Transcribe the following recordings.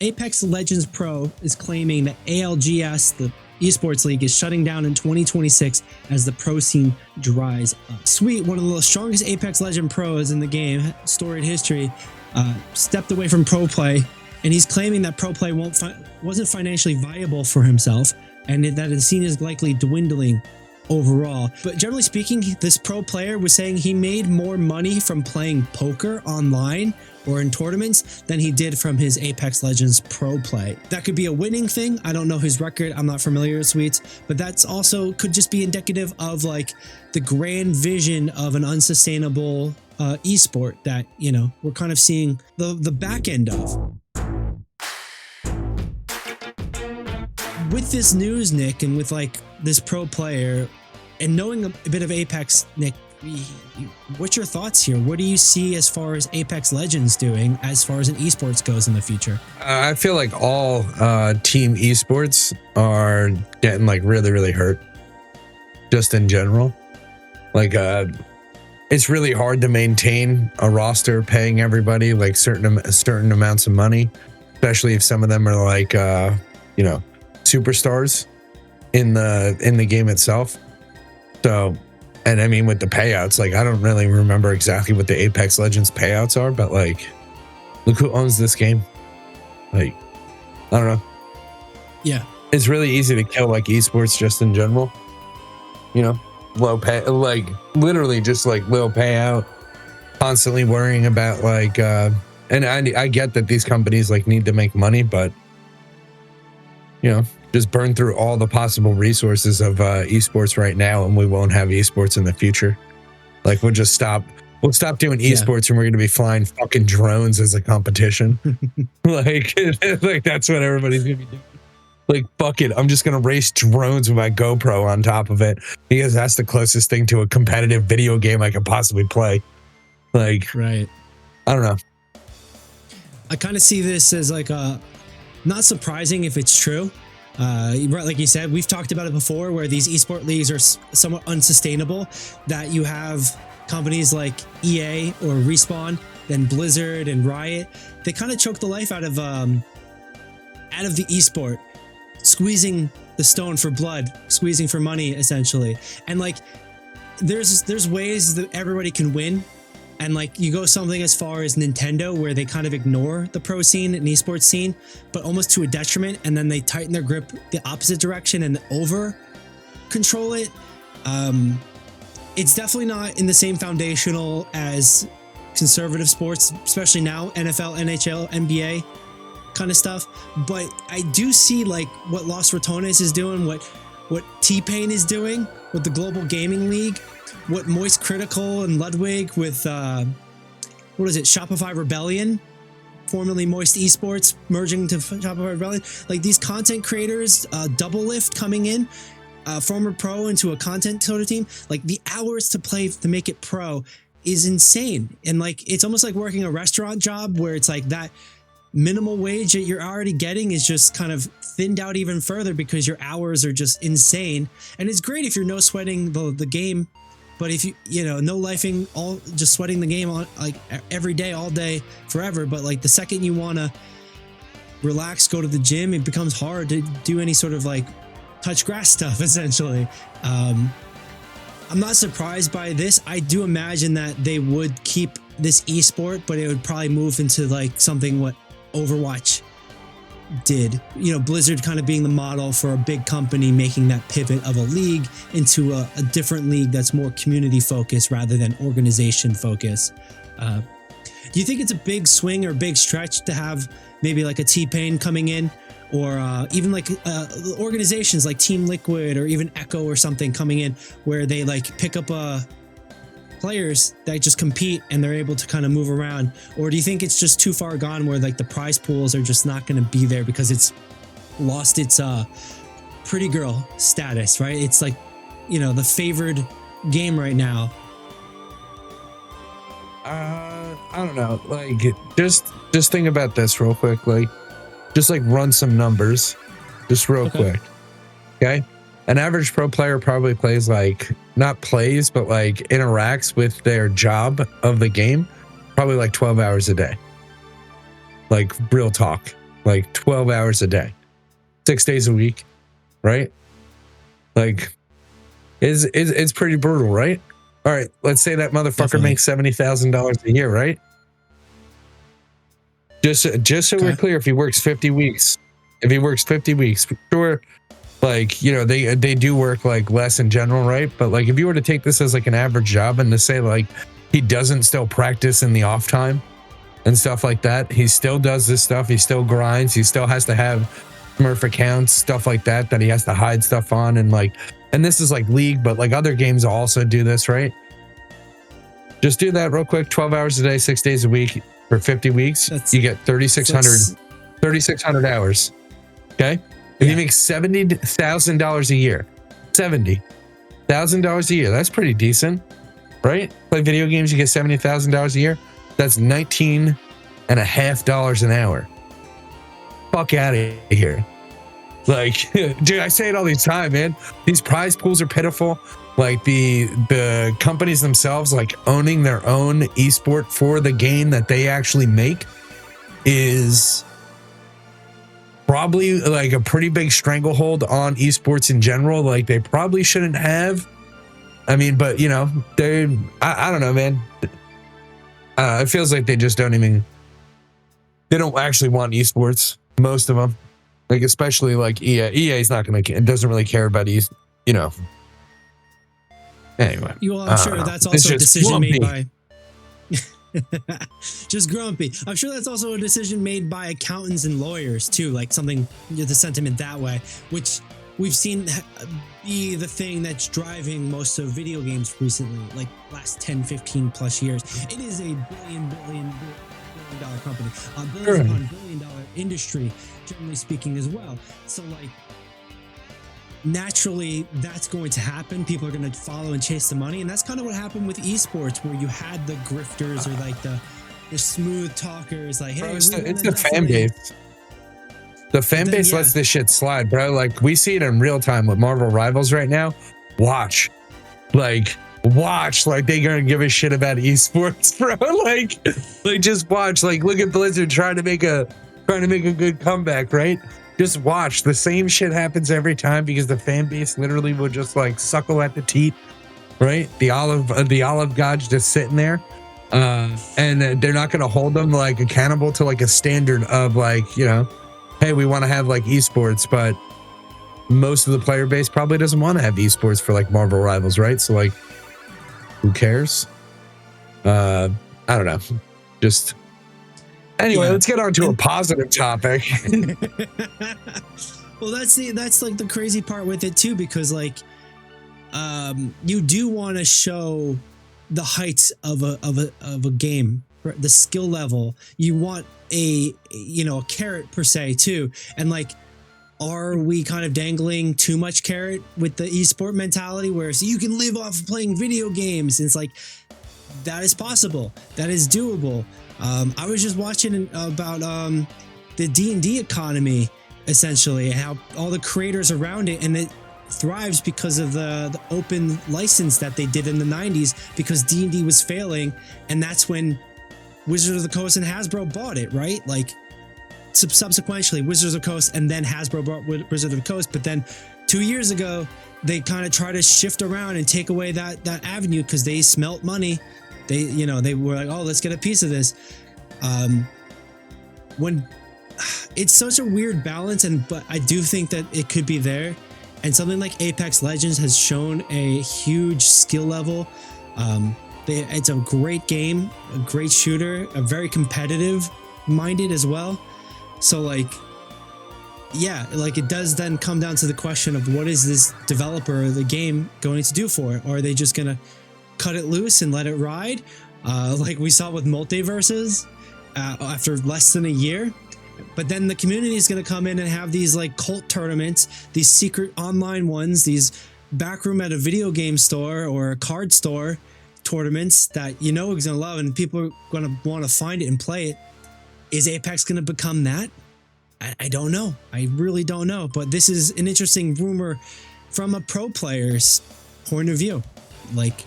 Apex Legends Pro is claiming that ALGS, the Esports League, is shutting down in 2026 as the pro scene dries up. Sweet, one of the strongest Apex Legend pros in the game, storied history, stepped away from pro play, and he's claiming that pro play wasn't financially viable for himself, and that the scene is likely dwindling overall. But generally speaking, this pro player was saying he made more money from playing poker online or in tournaments than he did from his Apex Legends pro play. That could be a winning thing. I don't know his record. I'm not familiar with Sweets, but that's also could just be indicative of like the grand vision of an unsustainable esport that, you know, we're kind of seeing the back end of. With this news, Nick, and with like this pro player and knowing a bit of Apex, Nick, what's your thoughts here? What do you see as far as Apex Legends doing as far as an esports goes in the future? I feel like all team esports are getting like really hurt just in general. Like it's really hard to maintain a roster paying everybody like certain amounts of money, especially if some of them are like you know, superstars in the game itself. So, and I mean, with the payouts, like, I don't really remember exactly what the Apex Legends payouts are, but like, look who owns this game. Like, I don't know. Yeah. It's really easy to kill like esports just in general, you know, low pay, like literally just like low payout, constantly worrying about like, and I get that these companies like need to make money, but you know, just burn through all the possible resources of esports right now, and we won't have esports in the future. Like we'll stop doing esports, and we're going to be flying fucking drones as a competition. like that's what everybody's going to be doing. Like, fuck it, I'm just going to race drones with my GoPro on top of it because that's the closest thing to a competitive video game I could possibly play. Like, right. I don't know. I kind of see this as like not surprising if it's true. Like you said, we've talked about it before where these esport leagues are somewhat unsustainable, that you have companies like EA or Respawn, then Blizzard and Riot. They kind of choke the life out of the esport, squeezing the stone for blood, squeezing for money, essentially. And like, there's ways that everybody can win. And like you go something as far as Nintendo, where they kind of ignore the pro scene and esports scene, but almost to a detriment. And then they tighten their grip the opposite direction and over control it. It's definitely not in the same foundational as conservative sports, especially now, NFL, NHL, NBA kind of stuff. But I do see like what Los Ratones is doing, what T-Pain is doing with the Global Gaming League, what Moist Critical and Ludwig with what is it, Shopify Rebellion, formerly Moist Esports, merging to Shopify Rebellion. Like these content creators, Double Lift coming in, former pro into a content total team. Like the hours to play to make it pro is insane. And like it's almost like working a restaurant job where it's like that minimal wage that you're already getting is just kind of thinned out even further because your hours are just insane. And it's great if you're no sweating the game. But if you know, no lifing, all just sweating the game on like every day, all day, forever. But like the second you want to relax, go to the gym, it becomes hard to do any sort of like touch grass stuff, essentially. I'm not surprised by this. I do imagine that they would keep this esport, but it would probably move into like something what Overwatch did, you know, Blizzard kind of being the model for a big company making that pivot of a league into a different league that's more community focused rather than organization focused. Do you think it's a big swing or big stretch to have maybe like a T-Pain coming in, or even like organizations like Team Liquid or even Echo or something coming in where they like pick up players that just compete and they're able to kind of move around? Or do you think it's just too far gone where like the prize pools are just not going to be there because it's lost its pretty girl status, right? It's like, you know, the favored game right now. I don't know. Like just think about this real quick. Like just like run some numbers just real quick. Okay. An average pro player probably plays like, not plays, but like interacts with their job of the game, probably like 12 hours a day. Like real talk. like 12 hours a day, 6 days a week, right? Like, it's pretty brutal, right? All right, let's say that motherfucker Definitely. makes $70,000 a year, right? Just so we're clear, if he works 50 weeks, sure, like, you know, they do work like less in general, right? But like, if you were to take this as like an average job and to say like he doesn't still practice in the off time and stuff like that, he still does this stuff, he still grinds, he still has to have Smurf accounts, stuff like that he has to hide stuff on, and like, and this is like League, but like other games also do this, right? Just do that real quick, 12 hours a day, 6 days a week for 50 weeks. You get 3,600 hours. Okay. If you make $70,000 a year, $70,000 a year, that's pretty decent, right? Play video games, you get $70,000 a year. That's $19.50 an hour. Fuck out of here. Like, dude, I say it all the time, man. These prize pools are pitiful. Like the companies themselves, like owning their own esport for the game that they actually make is probably like a pretty big stranglehold on esports in general. Like they probably shouldn't have. I mean, but you know, I don't know, man. It feels like they just don't actually want esports. Most of them, like especially like EA. EA's not going to, it doesn't really care about you know. Anyway, well, I'm sure that's also a decision made by just grumpy. I'm sure that's also a decision made by accountants and lawyers too, like something, the sentiment that way, which we've seen be the thing that's driving most of video games recently, like last 10, 15 plus years. It is a billion dollar company, a billion upon $billion industry, generally speaking, as well. So like, naturally that's going to happen. People are going to follow and chase the money, and that's kind of what happened with esports, where you had the grifters or like the smooth talkers, like, hey, bro, it's the fan base. The fan base lets this shit slide, bro. Like we see it in real time with Marvel Rivals right now. Watch, like they gonna give a shit about esports, bro. like just watch. Like look at Blizzard trying to make a good comeback, right? Just watch. The same shit happens every time because the fan base literally will just like suckle at the teat, right? The olive god's just sitting there, and they're not gonna hold them like accountable to like a standard of like, you know, hey, we want to have like esports, but most of the player base probably doesn't want to have esports for like Marvel Rivals, right? So like, who cares? I don't know. Just anyway, let's get on to a positive topic. Well, that's like the crazy part with it too, because like, you do want to show the heights of a game, the skill level. You want a carrot per se too, and like, are we kind of dangling too much carrot with the esport mentality, where so you can live off of playing video games? And it's like, that is possible, that is doable. I was just watching about the D&D economy, essentially, and how all the creators around it, and it thrives because of the open license that they did in the 90s, because D&D was failing, and that's when Wizards of the Coast and Hasbro bought it, right? Like, subsequently Wizards of the Coast, and then Hasbro bought Wizards of the Coast. But then 2 years ago, they kind of try to shift around and take away that avenue, because they smelt money. They were like, oh, let's get a piece of this. When it's such a weird balance, but I do think that it could be there. And something like Apex Legends has shown a huge skill level. It's a great game, a great shooter, a very competitive minded as well. So like, yeah, like it does then come down to the question of what is this developer of the game going to do for it? Or are they just going to cut it loose and let it ride? Like we saw with Multiverses after less than a year. But then the community is going to come in and have these like cult tournaments, these secret online ones, these backroom at a video game store or a card store tournaments that is going to love, and people are going to want to find it and play it. Is Apex going to become that? I don't know. I really don't know. But this is an interesting rumor from a pro player's point of view. Like,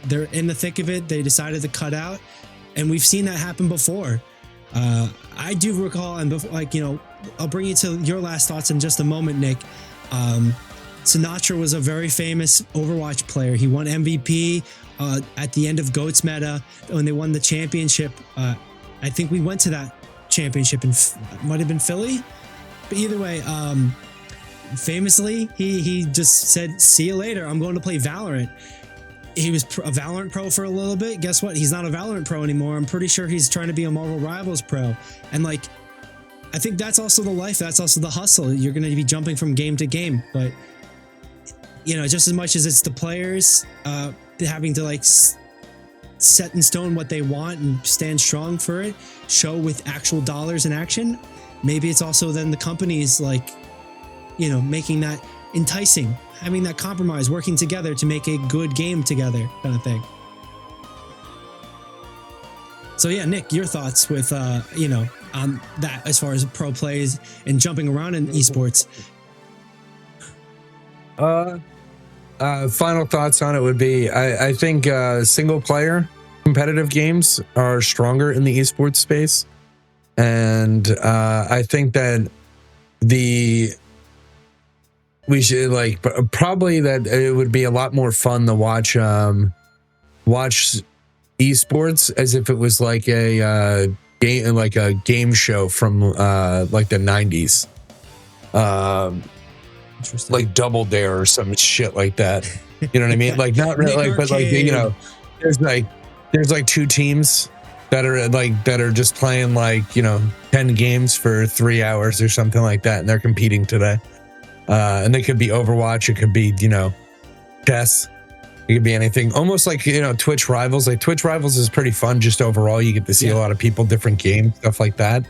they're in the thick of it. They decided to cut out. And we've seen that happen before. I do recall, and before, like, you know, I'll bring you to your last thoughts in just a moment, Nick. Sinatra was a very famous Overwatch player. He won MVP at the end of Goats Meta when they won the championship. I think we went to that championship in might have been Philly, but either way, famously he just said, "See you later. I'm going to play Valorant." He was a Valorant pro for a little bit. Guess what? He's not a Valorant pro anymore. I'm pretty sure he's trying to be a Marvel Rivals pro. And like, I think that's also the life. That's also the hustle. You're going to be jumping from game to game, but you know, just as much as it's the players having to like set in stone what they want and stand strong for it, show with actual dollars in action. Maybe it's also then the companies, like, you know, making that enticing, having that compromise, working together to make a good game together, kind of thing. So yeah, Nick, your thoughts with you know, on that as far as pro plays and jumping around in esports. Final thoughts on it would be, I think single player competitive games are stronger in the esports space, and I think that we should like probably that it would be a lot more fun to watch esports as if it was like a game show from like the 90s. Like Double Dare or some shit like that. You know what I mean? Like not really like, but like, you know, there's like two teams that are just playing like, you know, 10 games for 3 hours or something like that, and they're competing today. And they could be Overwatch, it could be, you know, chess, it could be anything. Almost like, you know, Twitch Rivals. Like Twitch Rivals is pretty fun just overall. You get to see a lot of people, different games, stuff like that.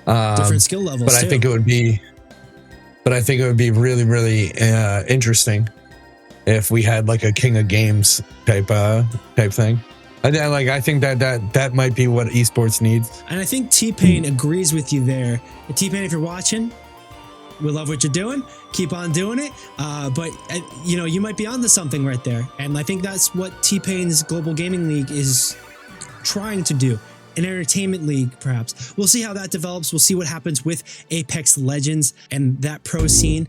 Different skill levels. But I think it would be really, really interesting if we had like a King of Games type thing. I think that might be what esports needs. And I think T-Pain agrees with you there. And T-Pain, if you're watching, we love what you're doing. Keep on doing it. But you know, you might be onto something right there. And I think that's what T-Pain's Global Gaming League is trying to do. An entertainment league, perhaps. We'll see how that develops. We'll see what happens with Apex Legends and that pro scene.